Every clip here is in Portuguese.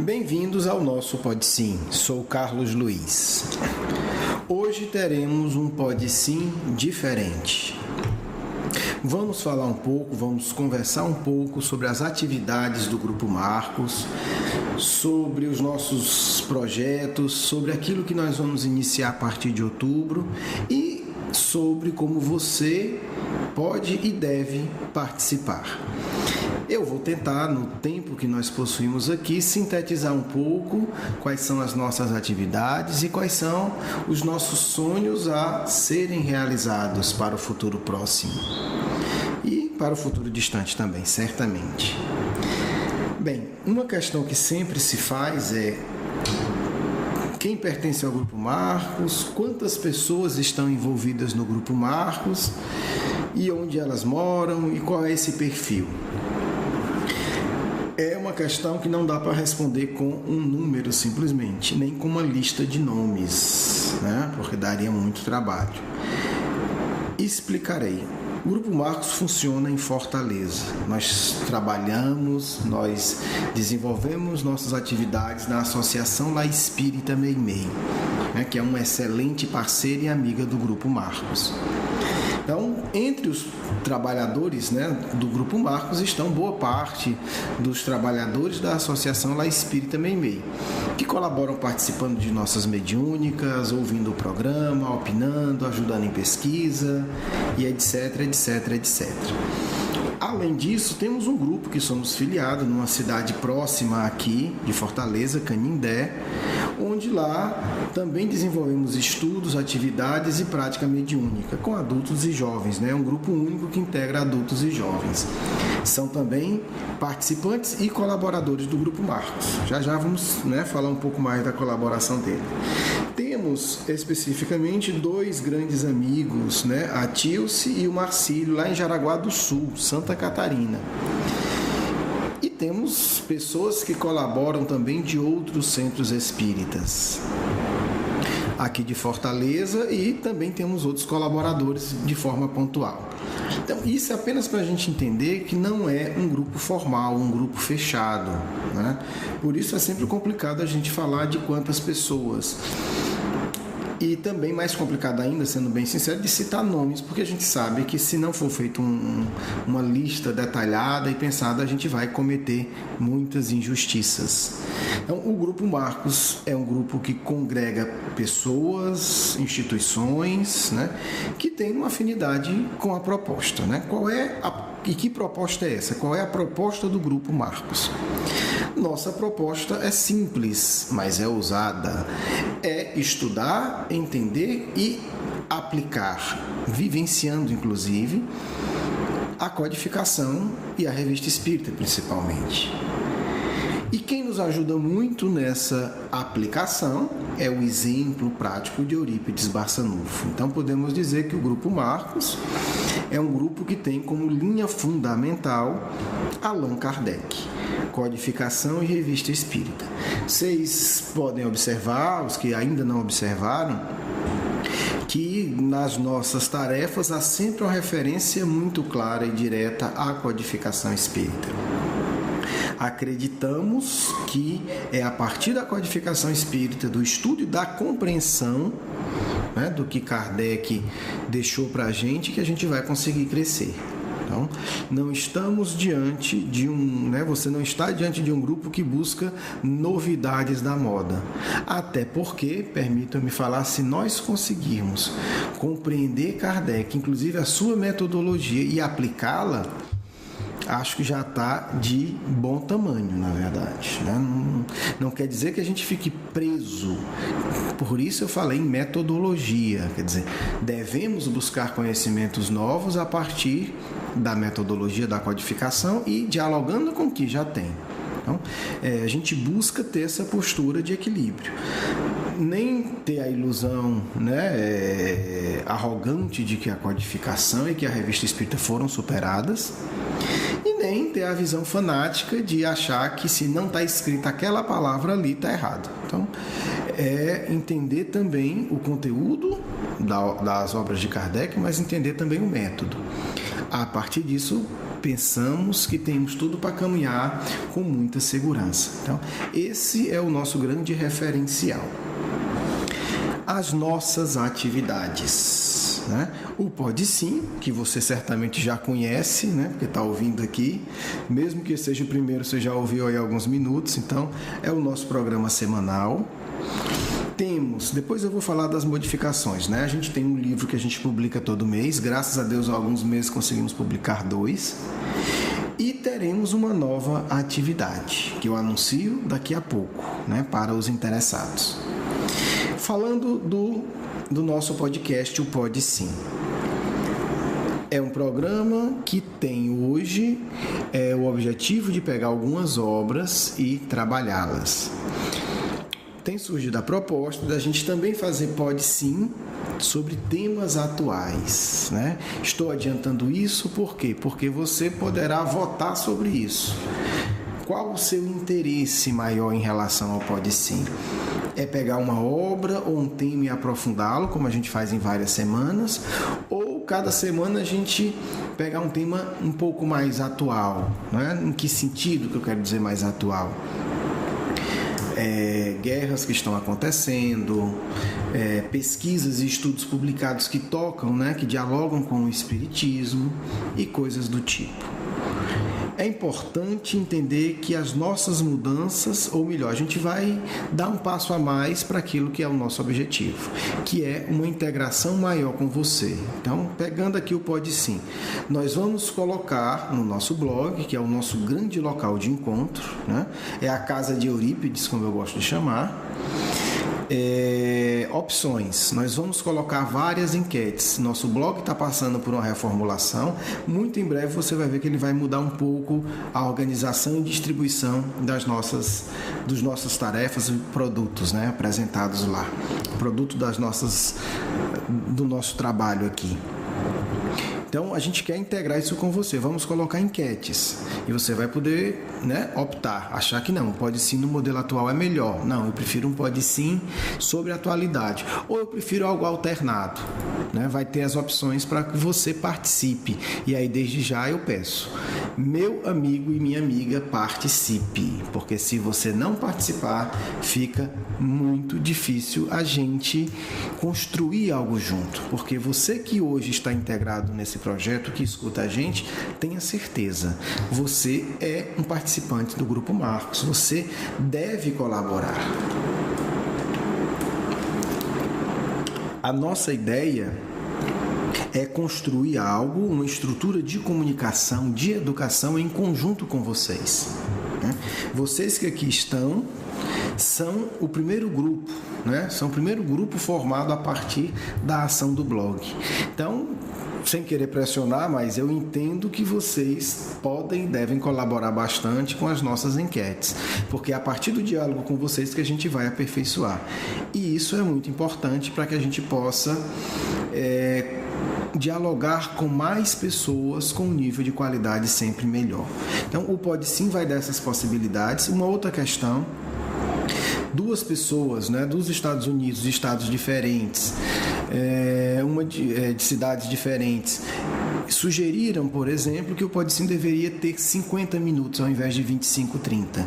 Bem-vindos ao nosso Pode Sim, sou Carlos Luiz. Hoje teremos um Pode Sim diferente. Vamos falar um pouco, vamos conversar um pouco sobre as atividades do Grupo Marcos, sobre os nossos projetos, sobre aquilo que nós vamos iniciar a partir de outubro e sobre como você pode e deve participar. Eu vou tentar, no tempo que nós possuímos aqui, sintetizar um pouco quais são as nossas atividades e quais são os nossos sonhos a serem realizados para o futuro próximo e para o futuro distante também, certamente. Bem, uma questão que sempre se faz é: quem pertence ao Grupo Marcos, quantas pessoas estão envolvidas no Grupo Marcos e onde elas moram e qual é esse perfil? É uma questão que não dá para responder com um número simplesmente, nem com uma lista de nomes, né? Porque daria muito trabalho. Explicarei. O Grupo Marcos funciona em Fortaleza. Nós trabalhamos, nós desenvolvemos nossas atividades na Associação La Espírita Meimei, né? Que é uma excelente parceira e amiga do Grupo Marcos. Então, entre os trabalhadores, né, do Grupo Marcos estão boa parte dos trabalhadores da Associação La Espírita Meimei, que colaboram participando de nossas mediúnicas, ouvindo o programa, opinando, ajudando em pesquisa e etc, etc, etc. Além disso, temos um grupo que somos filiados numa cidade próxima aqui de Fortaleza, Canindé, onde lá também desenvolvemos estudos, atividades e prática mediúnica com adultos e jovens, né? Um grupo único que integra adultos e jovens. São também participantes e colaboradores do Grupo Marcos. Já vamos, né, falar um pouco mais da colaboração dele. Temos especificamente dois grandes amigos, né? A Tilce e o Marcílio, lá em Jaraguá do Sul, Santa Catarina. E temos pessoas que colaboram também de outros centros espíritas aqui de Fortaleza, e também temos outros colaboradores de forma pontual. Então, isso é apenas para a gente entender que não é um grupo formal, um grupo fechado, né? Por isso é sempre complicado a gente falar de quantas pessoas. E também mais complicado ainda, sendo bem sincero, de citar nomes, porque a gente sabe que se não for feita uma lista detalhada e pensada, a gente vai cometer muitas injustiças. Então, o Grupo Marcos é um grupo que congrega pessoas, instituições, né, que tem uma afinidade com a proposta, né? E que proposta é essa? Qual é a proposta do Grupo Marcos? Nossa proposta é simples, mas é ousada. É estudar, entender e aplicar, vivenciando inclusive a codificação e a revista espírita principalmente. E quem nos ajuda muito nessa aplicação é o exemplo prático de Eurípides Barçanufo. Então podemos dizer que o Grupo Marcos é um grupo que tem como linha fundamental Allan Kardec, codificação e revista espírita. Vocês podem observar, os que ainda não observaram, que nas nossas tarefas há sempre uma referência muito clara e direta à codificação espírita. Acreditamos que é a partir da codificação espírita, do estudo e da compreensão, né, do que Kardec deixou para a gente vai conseguir crescer. Então, não estamos diante de você não está diante de um grupo que busca novidades da moda. Até porque, permitam-me falar, se nós conseguirmos compreender Kardec, inclusive a sua metodologia, e aplicá-la, acho que já está de bom tamanho, na verdade, né? Não quer dizer que a gente fique preso. Por isso eu falei em metodologia, quer dizer, devemos buscar conhecimentos novos a partir da metodologia da codificação e dialogando com o que já tem. Então, a gente busca ter essa postura de equilíbrio. Nem ter a ilusão, né, arrogante de que a codificação e que a revista espírita foram superadas, e nem ter a visão fanática de achar que se não está escrita aquela palavra ali, está errado. Então, é entender também o conteúdo das obras de Kardec, mas entender também o método. A partir disso, pensamos que temos tudo para caminhar com muita segurança. Então, esse é o nosso grande referencial. As nossas atividades, né? O Pode Sim, que você certamente já conhece, né? Porque está ouvindo aqui, mesmo que seja o primeiro, você já ouviu aí alguns minutos. Então, é o nosso programa semanal. Depois eu vou falar das modificações, né? A gente tem um livro que a gente publica todo mês, graças a Deus, há alguns meses conseguimos publicar 2. E teremos uma nova atividade, que eu anuncio daqui a pouco, né? Para os interessados. Falando do nosso podcast, o Pode Sim. É um programa que tem hoje o objetivo de pegar algumas obras e trabalhá-las. Tem surgido a proposta da gente também fazer Pode Sim sobre temas atuais, né? Estou adiantando isso por quê? Porque você poderá votar sobre isso. Qual o seu interesse maior em relação ao Pode Sim? É pegar uma obra ou um tema e aprofundá-lo, como a gente faz em várias semanas, ou cada semana a gente pegar um tema um pouco mais atual, né? Em que sentido que eu quero dizer mais atual? Guerras que estão acontecendo, pesquisas e estudos publicados que tocam, né, que dialogam com o espiritismo e coisas do tipo. É importante entender que as nossas mudanças, ou melhor, a gente vai dar um passo a mais para aquilo que é o nosso objetivo, que é uma integração maior com você. Então, pegando aqui o Pode Sim, nós vamos colocar no nosso blog, que é o nosso grande local de encontro, né? É a casa de Eurípides, como eu gosto de chamar. Opções, nós vamos colocar várias enquetes. Nosso blog está passando por uma reformulação. Muito em breve você vai ver que ele vai mudar um pouco a organização e distribuição das nossas tarefas e produtos, né, apresentados lá. Produto do nosso trabalho aqui. Então, a gente quer integrar isso com você. Vamos colocar enquetes. E você vai poder, né, optar, achar que não, o Pode Sim no modelo atual é melhor. Não, eu prefiro um Pode Sim sobre a atualidade. Ou eu prefiro algo alternado. Né? Vai ter as opções para que você participe. E aí, desde já, eu peço. Meu amigo e minha amiga, participe. Porque se você não participar, fica muito difícil a gente construir algo junto. Porque você que hoje está integrado nesse projeto, que escuta a gente, tenha certeza, você é um participante do Grupo Marcos, você deve colaborar. A nossa ideia é construir algo, uma estrutura de comunicação, de educação em conjunto com vocês. Vocês que aqui estão são o primeiro grupo, né? São o primeiro grupo formado a partir da ação do blog. Então, sem querer pressionar, mas eu entendo que vocês podem e devem colaborar bastante com as nossas enquetes, porque é a partir do diálogo com vocês que a gente vai aperfeiçoar. E isso é muito importante para que a gente possa dialogar com mais pessoas com um nível de qualidade sempre melhor. Então, o Pode Sim vai dar essas possibilidades. Uma outra questão: 2 pessoas, né, dos Estados Unidos, de estados diferentes, de cidades diferentes, sugeriram, por exemplo, que o Pode Sim deveria ter 50 minutos ao invés de 25, 30.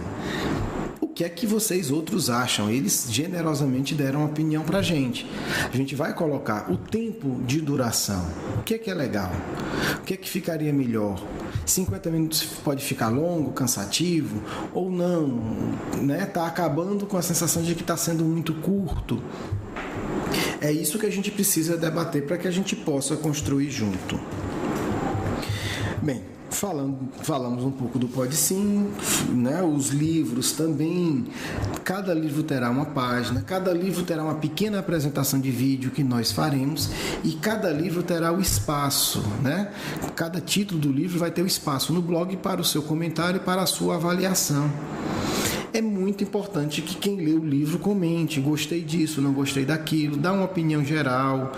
O que é que vocês outros acham? Eles generosamente deram uma opinião para a gente. A gente vai colocar o tempo de duração. O que é legal? O que é que ficaria melhor? 50 minutos pode ficar longo, cansativo, ou não, né? Tá acabando com a sensação de que está sendo muito curto. É isso que a gente precisa debater para que a gente possa construir junto. Bem, falamos um pouco do Pode Sim, né? Os livros também. Cada livro terá uma página, cada livro terá uma pequena apresentação de vídeo que nós faremos, e cada livro terá o espaço, né? Cada título do livro vai ter o espaço no blog para o seu comentário e para a sua avaliação. É muito importante que quem lê o livro comente: gostei disso, não gostei daquilo, dá uma opinião geral,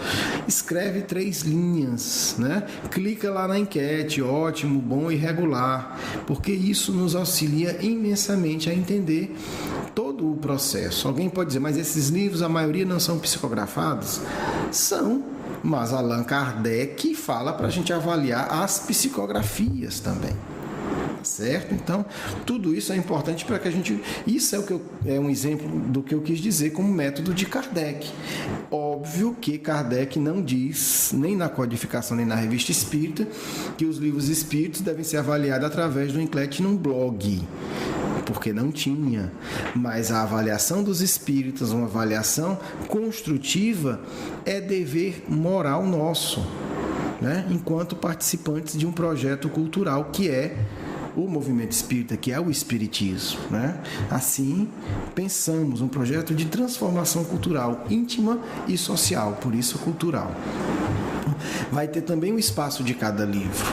escreve 3 linhas, né? Clica lá na enquete, ótimo, bom e regular, porque isso nos auxilia imensamente a entender todo o processo. Alguém pode dizer: mas esses livros, a maioria não são psicografados? São, mas Allan Kardec fala para a gente avaliar as psicografias também. Certo? Então, tudo isso é importante para que a gente... Isso é um exemplo do que eu quis dizer como método de Kardec. Óbvio que Kardec não diz, nem na codificação, nem na revista espírita, que os livros espíritos devem ser avaliados através do Enclete num blog, porque não tinha. Mas a avaliação dos espíritos, uma avaliação construtiva, é dever moral nosso, né? Enquanto participantes de um projeto cultural que é o movimento espírita, que é o espiritismo, né? Assim, pensamos um projeto de transformação cultural íntima e social, por isso cultural. Vai ter também o espaço de cada livro.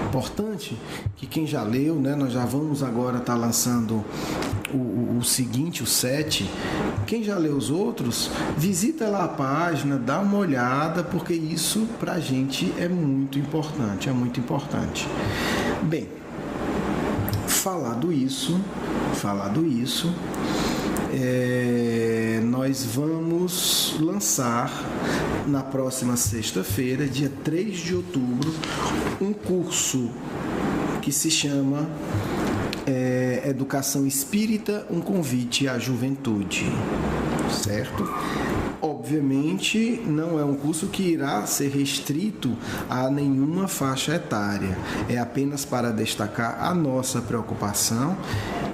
Importante que quem já leu, né? Nós já vamos agora estar lançando o seguinte, o 7. Quem já leu os outros, visita lá a página, dá uma olhada, porque isso pra gente é muito importante, Bem, Falado isso, nós vamos lançar na próxima sexta-feira, dia 3 de outubro, um curso que se chama Educação Espírita, um convite à juventude, certo? Obviamente, não é um curso que irá ser restrito a nenhuma faixa etária. É apenas para destacar a nossa preocupação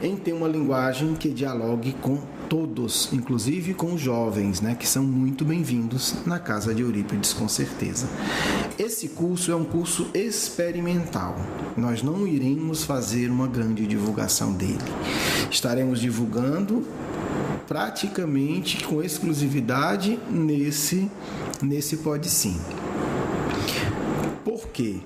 em ter uma linguagem que dialogue com todos, inclusive com os jovens, né, que são muito bem-vindos na casa de Eurípides, com certeza. Esse curso é um curso experimental. Nós não iremos fazer uma grande divulgação dele. Estaremos divulgando praticamente com exclusividade nesse Pode Sim. Por quê?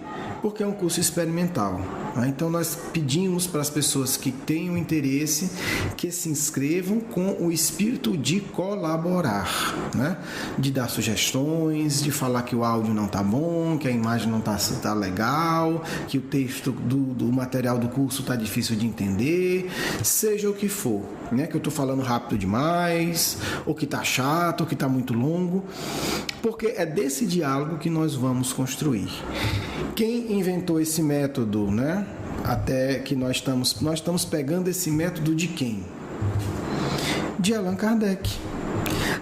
Porque é um curso experimental. Então nós pedimos para as pessoas que tenham interesse que se inscrevam com o espírito de colaborar, né? De dar sugestões, de falar que o áudio não está bom, que a imagem não está legal, que o texto do material do curso está difícil de entender, seja o que for, né? Que eu estou falando rápido demais, ou que está chato, ou que está muito longo, porque é desse diálogo que nós vamos construir. Quem inventou esse método, né? Até que nós estamos pegando esse método de quem? De Allan Kardec.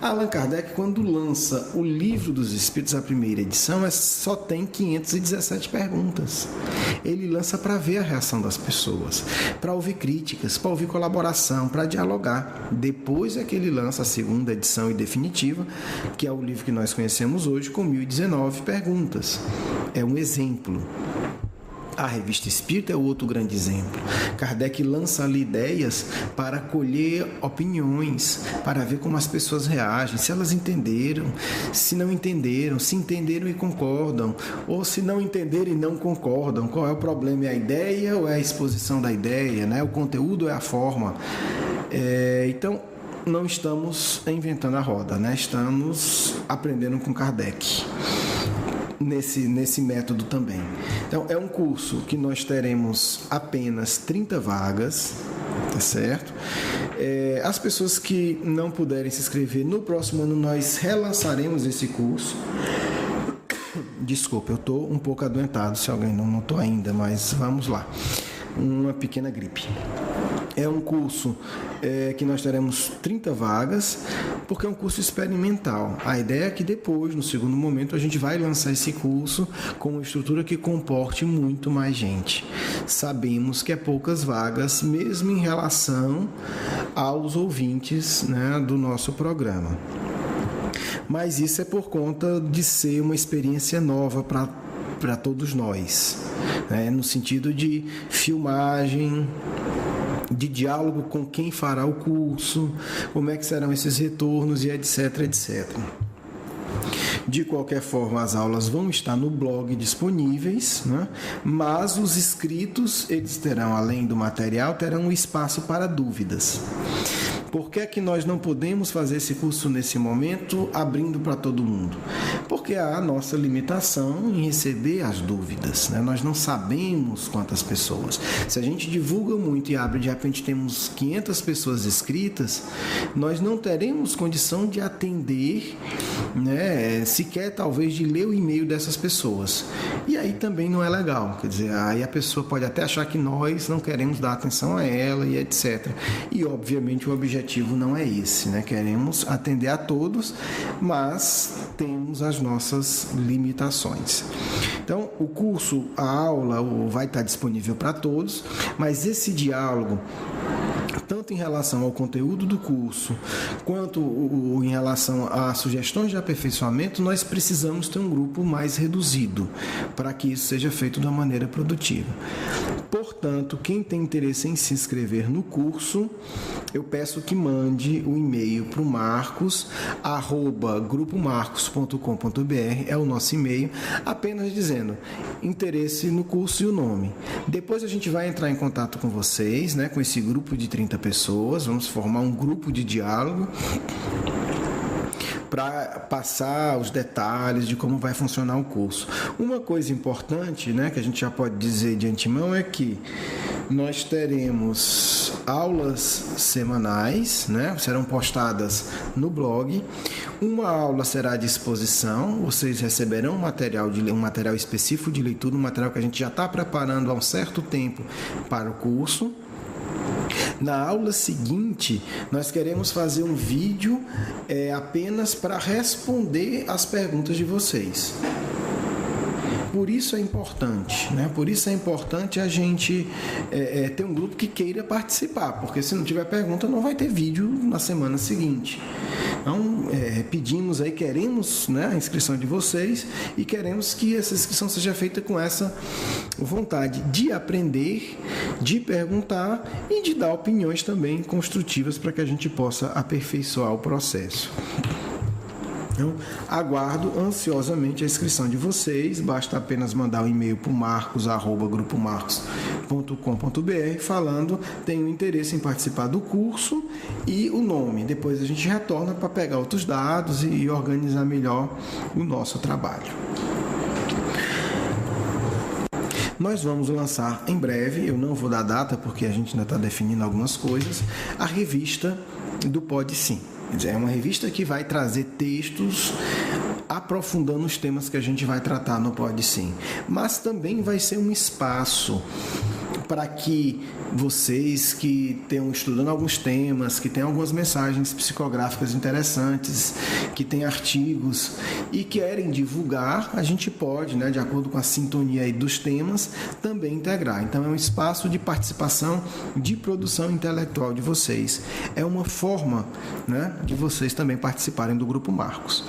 Allan Kardec, quando lança o Livro dos Espíritos, a primeira edição, só tem 517 perguntas. Ele lança para ver a reação das pessoas, para ouvir críticas, para ouvir colaboração, para dialogar. Depois é que ele lança a segunda edição e definitiva, que é o livro que nós conhecemos hoje, com 1019 perguntas. É um exemplo. A Revista Espírita é outro grande exemplo. Kardec lança ali ideias para colher opiniões, para ver como as pessoas reagem, se elas entenderam, se não entenderam, se entenderam e concordam, ou se não entenderam e não concordam. Qual é o problema? É a ideia ou é a exposição da ideia, né? O conteúdo ou é a forma? Então, não estamos inventando a roda, né? Estamos aprendendo com Kardec. Nesse método também. Então, é um curso que nós teremos apenas 30 vagas, tá certo? As pessoas que não puderem se inscrever, no próximo ano nós relançaremos esse curso. Desculpa, eu estou um pouco adoentado, se alguém não notou ainda, mas vamos lá. Uma pequena gripe. É um curso que nós teremos 30 vagas, porque é um curso experimental. A ideia é que depois, no segundo momento, a gente vai lançar esse curso com uma estrutura que comporte muito mais gente. Sabemos que é poucas vagas, mesmo em relação aos ouvintes, né, do nosso programa. Mas isso é por conta de ser uma experiência nova para todos nós, né, no sentido de filmagem, de diálogo com quem fará o curso, como é que serão esses retornos e etc, etc. De qualquer forma, as aulas vão estar no blog disponíveis, né? Mas os inscritos, eles terão, além do material, terão um espaço para dúvidas. Por que é que nós não podemos fazer esse curso nesse momento, abrindo para todo mundo? Porque há a nossa limitação em receber as dúvidas, né? Nós não sabemos quantas pessoas. Se a gente divulga muito e abre, de repente temos 500 pessoas inscritas, nós não teremos condição de atender, né, sequer talvez de ler o e-mail dessas pessoas. E aí também não é legal, quer dizer, aí a pessoa pode até achar que nós não queremos dar atenção a ela e etc. E obviamente o objetivo não é esse, né? Queremos atender a todos, mas temos as nossas limitações. Então, o curso, a aula vai estar disponível para todos, mas esse diálogo, tanto em relação ao conteúdo do curso, quanto em relação a sugestões de aperfeiçoamento, nós precisamos ter um grupo mais reduzido, para que isso seja feito de uma maneira produtiva. Portanto, quem tem interesse em se inscrever no curso, eu peço que mande o e-mail para o Marcos, @grupomarcos.com.br, é o nosso e-mail, apenas dizendo interesse no curso e o nome. Depois a gente vai entrar em contato com vocês, né, com esse grupo de 30 pessoas, vamos formar um grupo de diálogo para passar os detalhes de como vai funcionar o curso. Uma coisa importante, né, que a gente já pode dizer de antemão é que nós teremos aulas semanais, né, serão postadas no blog. Uma aula será de exposição, vocês receberão um material específico de leitura, um material que a gente já está preparando há um certo tempo para o curso. Na aula seguinte, nós queremos fazer um vídeo apenas para responder as perguntas de vocês. Por isso é importante, né? Por isso é importante a gente ter um grupo que queira participar, porque se não tiver pergunta, não vai ter vídeo na semana seguinte. Então, pedimos aí, queremos, né, a inscrição de vocês e queremos que essa inscrição seja feita com essa vontade de aprender, de perguntar e de dar opiniões também construtivas para que a gente possa aperfeiçoar o processo. Então, aguardo ansiosamente a inscrição de vocês, basta apenas mandar um e-mail para o marcos@grupomarcos.com.br falando tenho interesse em participar do curso e o nome. Depois a gente retorna para pegar outros dados e organizar melhor o nosso trabalho. Nós vamos lançar em breve, eu não vou dar data porque a gente ainda está definindo algumas coisas, a revista do Pode Sim. É uma revista que vai trazer textos aprofundando os temas que a gente vai tratar no Pode Sim. Mas também vai ser um espaço para que vocês que estão estudando alguns temas, que têm algumas mensagens psicográficas interessantes, que têm artigos e querem divulgar, a gente pode, né, de acordo com a sintonia aí dos temas, também integrar. Então é um espaço de participação, de produção intelectual de vocês. É uma forma, né, de vocês também participarem do Grupo Marcos.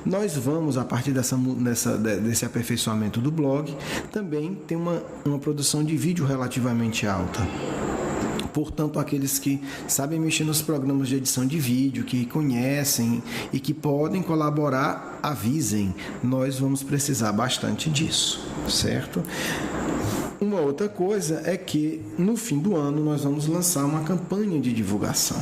Nós vamos, a partir desse aperfeiçoamento do blog, também ter uma produção de vídeo relativamente alta. Portanto, aqueles que sabem mexer nos programas de edição de vídeo, que conhecem e que podem colaborar, avisem. Nós vamos precisar bastante disso, certo? Uma outra coisa é que, no fim do ano, nós vamos lançar uma campanha de divulgação.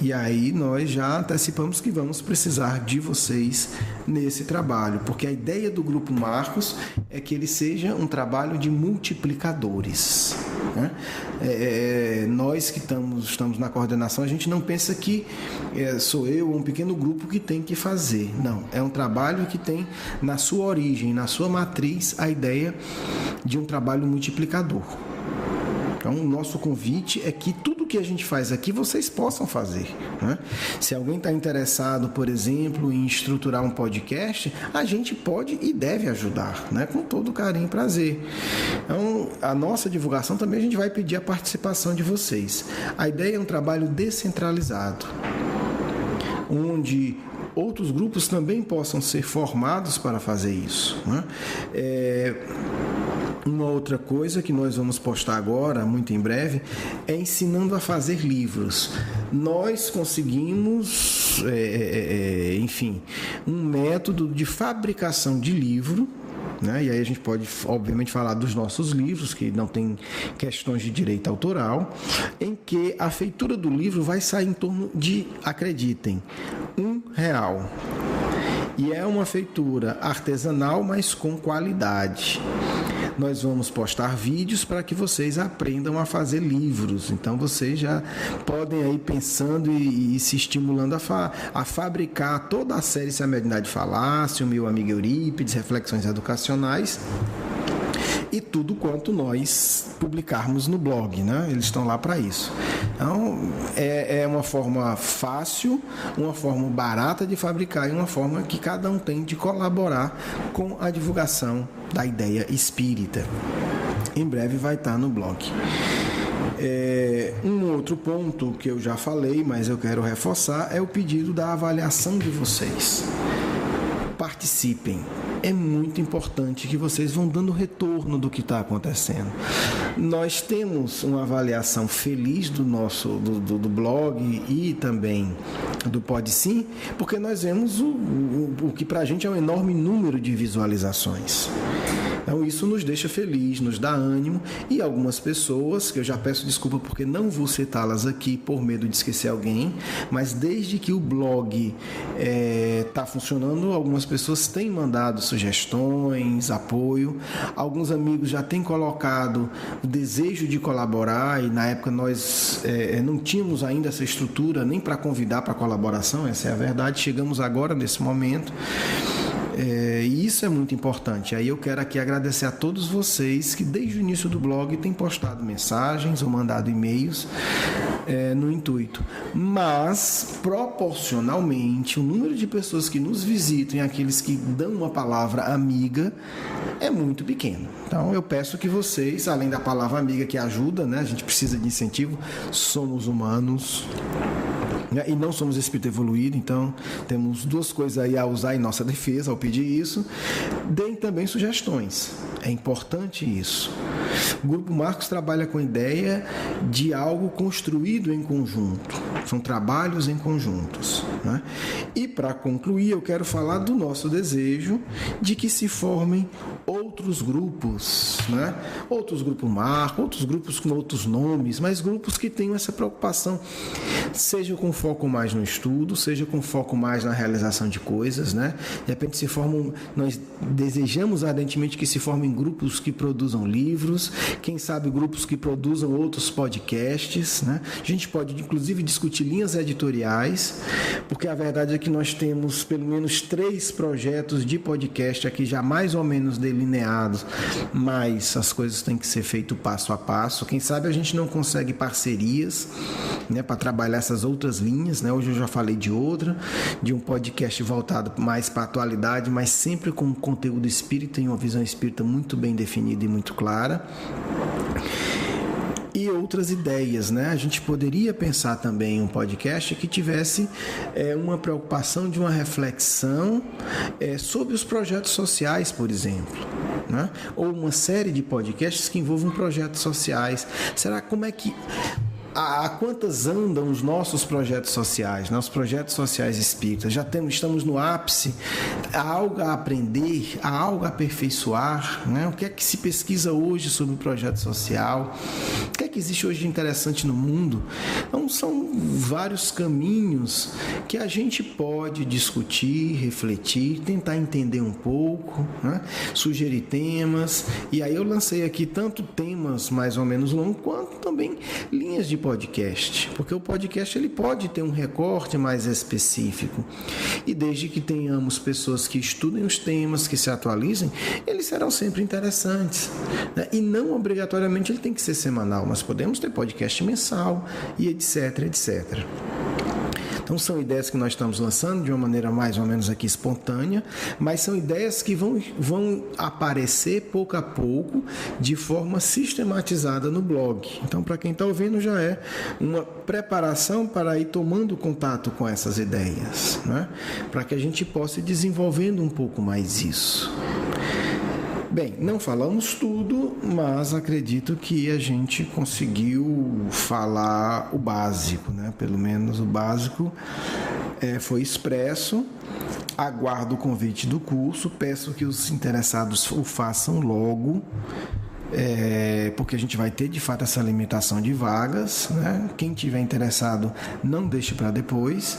E aí nós já antecipamos que vamos precisar de vocês nesse trabalho, porque a ideia do Grupo Marcos é que ele seja um trabalho de multiplicadores, né? Nós que estamos na coordenação, a gente não pensa que sou eu ou um pequeno grupo que tem que fazer. Não, é um trabalho que tem na sua origem, na sua matriz, a ideia de um trabalho multiplicador. Então, o nosso convite é que tudo que a gente faz aqui, vocês possam fazer, né? Se alguém está interessado, por exemplo, em estruturar um podcast, a gente pode e deve ajudar, né? Com todo carinho e prazer. Então, a nossa divulgação também a gente vai pedir a participação de vocês. A ideia é um trabalho descentralizado, onde outros grupos também possam ser formados para fazer isso, né? Uma outra coisa que nós vamos postar agora, muito em breve, é ensinando a fazer livros. Nós conseguimos, um método de fabricação de livro, né? E aí a gente pode, obviamente, falar dos nossos livros, que não tem questões de direito autoral, em que a feitura do livro vai sair em torno de, acreditem, R$1. E é uma feitura artesanal, mas com qualidade. Nós vamos postar vídeos para que vocês aprendam a fazer livros. Então, vocês já podem aí pensando e se estimulando a fabricar toda a série Se a Mediunidade Falasse, O Meu Amigo Eurípides, Reflexões Educacionais e tudo quanto nós publicarmos no blog, né? Eles estão lá para isso. Então, é uma forma fácil, uma forma barata de fabricar e uma forma que cada um tem de colaborar com a divulgação da ideia espírita. Em breve vai estar no blog. Um outro ponto que eu já falei, mas eu quero reforçar, é o pedido da avaliação de vocês. Participem. É muito importante que vocês vão dando retorno do que está acontecendo. Nós temos uma avaliação feliz do nosso do blog e também do PodSim, porque nós vemos o que para a gente é um enorme número de visualizações. Então isso nos deixa feliz, nos dá ânimo, e algumas pessoas, que eu já peço desculpa porque não vou citá-las aqui por medo de esquecer alguém, mas desde que o blog está funcionando, algumas pessoas têm mandado sugestões, apoio, alguns amigos já têm colocado o desejo de colaborar, e na época nós não tínhamos ainda essa estrutura nem para convidar para colaboração, essa é a verdade, chegamos agora nesse momento. E isso é muito importante. Aí eu quero aqui agradecer a todos vocês que desde o início do blog têm postado mensagens ou mandado e-mails no intuito. Mas, proporcionalmente, o número de pessoas que nos visitam e aqueles que dão uma palavra amiga é muito pequeno. Então eu peço que vocês, além da palavra amiga que ajuda, né, a gente precisa de incentivo, somos humanos, e não somos espírito evoluído, então temos duas coisas aí a usar em nossa defesa ao pedir isso. Deem também sugestões, é importante isso. O Grupo Marcos trabalha com a ideia de algo construído em conjunto, são trabalhos em conjuntos, né? E para concluir, eu quero falar do nosso desejo de que se formem outros grupos, né? Outros grupos Marcos, outros grupos com outros nomes, mas grupos que tenham essa preocupação, seja com foco mais no estudo, seja com foco mais na realização de coisas, né? De repente se formam, nós desejamos ardentemente que se formem grupos que produzam livros, quem sabe grupos que produzam outros podcasts, né? A gente pode inclusive discutir linhas editoriais, porque a verdade é que nós temos pelo menos 3 projetos de podcast aqui já mais ou menos delineados, mas as coisas têm que ser feitas passo a passo. Quem sabe a gente não consegue parcerias, né, para trabalhar essas outras linhas, né? Hoje eu já falei de outra, de um podcast voltado mais para a atualidade, mas sempre com conteúdo espírita e uma visão espírita muito bem definida e muito clara. E outras ideias, né? A gente poderia pensar também em um podcast que tivesse uma preocupação de uma reflexão sobre os projetos sociais, por exemplo, né? Ou uma série de podcasts que envolvam projetos sociais. Será como é que a quantas andam os nossos projetos sociais, nossos projetos sociais espíritas? Estamos no ápice, há algo a aprender, há algo a aperfeiçoar, né? O que é que se pesquisa hoje sobre o projeto social? O que é que existe hoje de interessante no mundo? Então, são vários caminhos que a gente pode discutir, refletir, tentar entender um pouco, né? Sugerir temas, e aí eu lancei aqui tanto temas mais ou menos longos, quanto também linhas de podcast, porque o podcast ele pode ter um recorte mais específico, e desde que tenhamos pessoas que estudem os temas, que se atualizem, eles serão sempre interessantes, né? E não obrigatoriamente ele tem que ser semanal, mas podemos ter podcast mensal e etc, etc. Então são ideias que nós estamos lançando de uma maneira mais ou menos aqui espontânea, mas são ideias que vão aparecer pouco a pouco de forma sistematizada no blog. Então, para quem está ouvindo, já é uma preparação para ir tomando contato com essas ideias, né? Para que a gente possa ir desenvolvendo um pouco mais isso. Bem, não falamos tudo, mas acredito que a gente conseguiu falar o básico, né? Pelo menos o básico foi expresso, Aguardo o convite do curso, peço que os interessados o façam logo, porque a gente vai ter de fato essa limitação de vagas, né? Quem tiver interessado, não deixe para depois.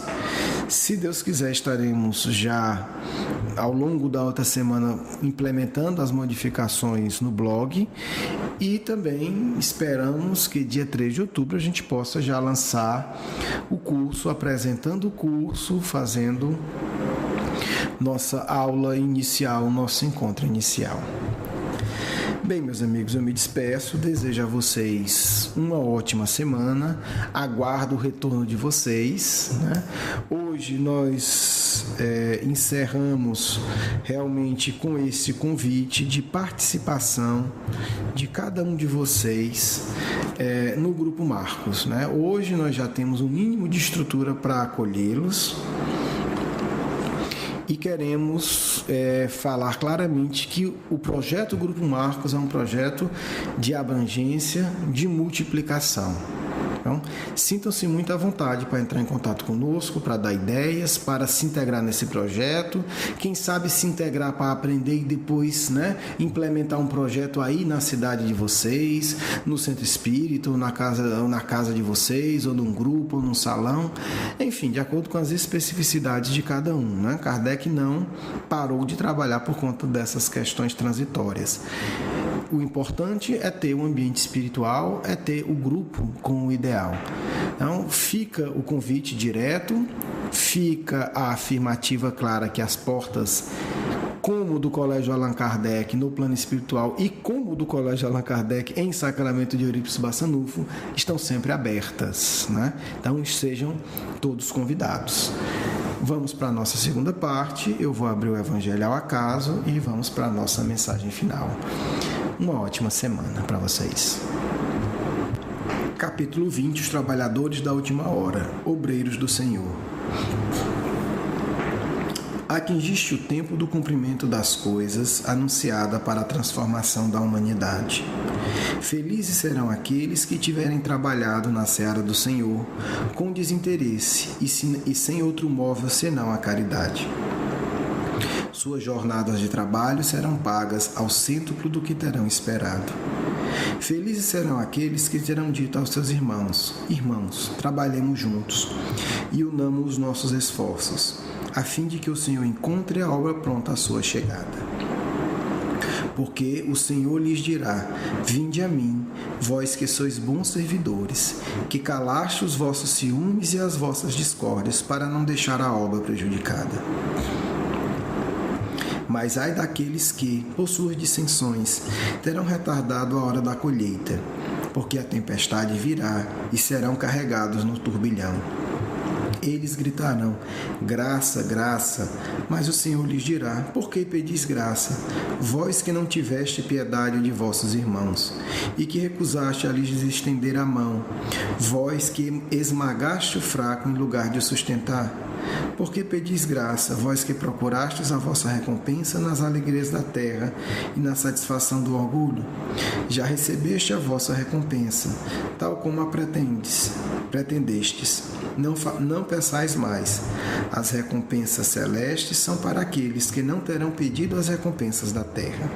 Se Deus quiser, estaremos já ao longo da outra semana implementando as modificações no blog, e também esperamos que dia 3 de outubro a gente possa já lançar o curso, apresentando o curso, fazendo nossa aula inicial, nosso encontro inicial. Bem, meus amigos, eu me despeço, desejo a vocês uma ótima semana, aguardo o retorno de vocês, né? Hoje nós encerramos realmente com esse convite de participação de cada um de vocês no Grupo Marcos, né? Hoje nós já temos um mínimo de estrutura para acolhê-los, e queremos falar claramente que o projeto Grupo Marcos é um projeto de abrangência, de multiplicação. Então, sintam-se muito à vontade para entrar em contato conosco, para dar ideias, para se integrar nesse projeto. Quem sabe se integrar para aprender e depois, né, implementar um projeto aí na cidade de vocês, no centro espírita, ou na casa de vocês, ou num grupo, ou num salão. Enfim, de acordo com as especificidades de cada um, né? Kardec não parou de trabalhar por conta dessas questões transitórias. O importante é ter um ambiente espiritual, é ter o grupo com o ideal. Então, fica o convite direto, fica a afirmativa clara que as portas, como do Colégio Allan Kardec no plano espiritual e como do Colégio Allan Kardec em Sacramento de Eurípides Bassanufo, estão sempre abertas, né? Então, sejam todos convidados. Vamos para a nossa segunda parte, eu vou abrir o Evangelho ao acaso e vamos para a nossa mensagem final. Uma ótima semana para vocês. Capítulo 20, os trabalhadores da última hora, obreiros do Senhor. Atingiste o tempo do cumprimento das coisas anunciada para a transformação da humanidade. Felizes serão aqueles que tiverem trabalhado na seara do Senhor com desinteresse e sem outro móvel senão a caridade. Suas jornadas de trabalho serão pagas ao cêntuplo do que terão esperado. Felizes serão aqueles que terão dito aos seus irmãos: Irmãos, trabalhemos juntos e unamos os nossos esforços, a fim de que o Senhor encontre a obra pronta à sua chegada. Porque o Senhor lhes dirá: Vinde a mim, vós que sois bons servidores, que calaste os vossos ciúmes e as vossas discórdias, para não deixar a obra prejudicada. Mas ai daqueles que, por suas dissensões, terão retardado a hora da colheita, porque a tempestade virá e serão carregados no turbilhão. Eles gritarão: graça, graça, mas o Senhor lhes dirá: por que pedis graça, vós que não tiveste piedade de vossos irmãos, e que recusaste a lhes estender a mão, vós que esmagaste o fraco em lugar de o sustentar? Por que pedis graça, vós que procurastes a vossa recompensa nas alegrias da terra e na satisfação do orgulho? Já recebeste a vossa recompensa, tal como a pretendestes. Não peçais mais. As recompensas celestes são para aqueles que não terão pedido as recompensas da terra.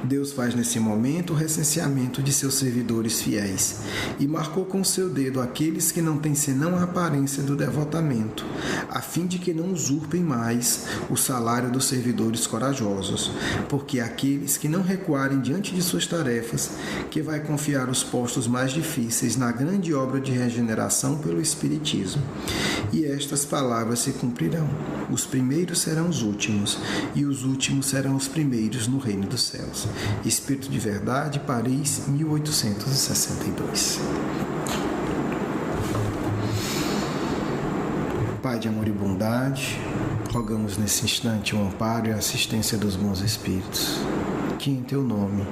Deus faz nesse momento o recenseamento de seus servidores fiéis e marcou com seu dedo aqueles que não têm senão a aparência do devotamento, a fim de que não usurpem mais o salário dos servidores corajosos, porque aqueles que não recuarem diante de suas tarefas, que vai confiar os postos mais difíceis na grande obra de regeneração pelo Espiritismo. E estas palavras se cumprirão: os primeiros serão os últimos, e os últimos serão os primeiros no reino dos céus. Espírito de Verdade, Paris, 1862. Pai de amor e bondade, rogamos nesse instante o amparo e a assistência dos bons espíritos, que em teu nome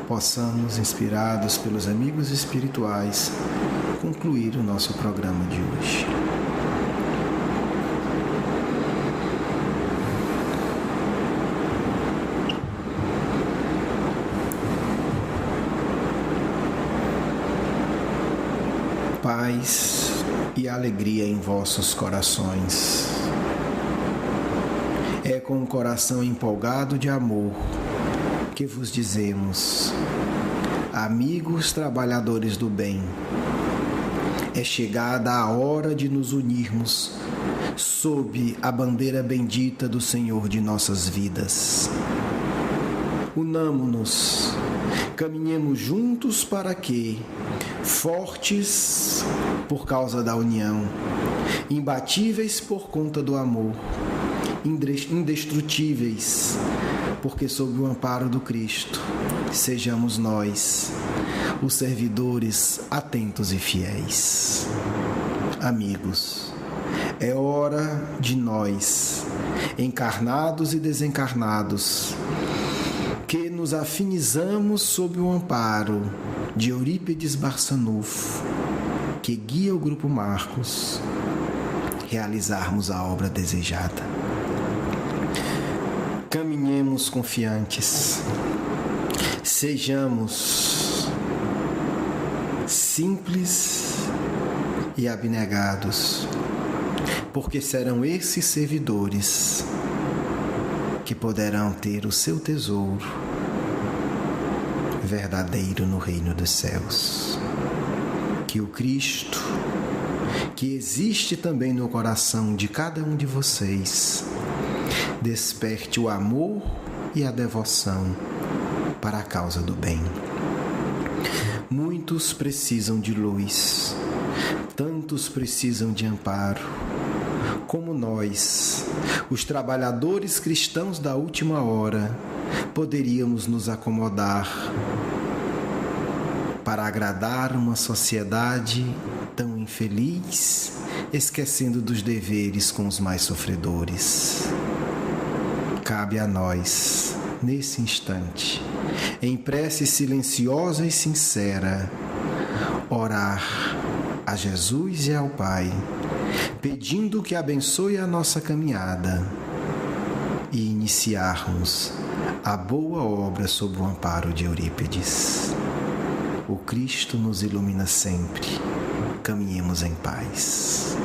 possamos, inspirados pelos amigos espirituais, concluir o nosso programa de hoje. Paz e alegria em vossos corações. É com um coração empolgado de amor que vos dizemos, amigos trabalhadores do bem, é chegada a hora de nos unirmos sob a bandeira bendita do Senhor de nossas vidas. Unamo-nos, caminhemos juntos para que, fortes por causa da união, imbatíveis por conta do amor, indestrutíveis, porque sob o amparo do Cristo, sejamos nós, os servidores atentos e fiéis. Amigos, é hora de nós, encarnados e desencarnados, que nos afinizamos sob o amparo de Eurípides Barçanufo, que guia o Grupo Marcos, realizarmos a obra desejada. Caminhemos confiantes, sejamos simples e abnegados, porque serão esses servidores que poderão ter o seu tesouro verdadeiro no reino dos céus. Que o Cristo, que existe também no coração de cada um de vocês, desperte o amor e a devoção para a causa do bem. Muitos precisam de luz, tantos precisam de amparo, como nós, os trabalhadores cristãos da última hora, poderíamos nos acomodar para agradar uma sociedade tão infeliz, esquecendo dos deveres com os mais sofredores. Cabe a nós, nesse instante, em prece silenciosa e sincera, orar a Jesus e ao Pai, pedindo que abençoe a nossa caminhada e iniciarmos a boa obra sob o amparo de Eurípides. O Cristo nos ilumina sempre. Caminhemos em paz.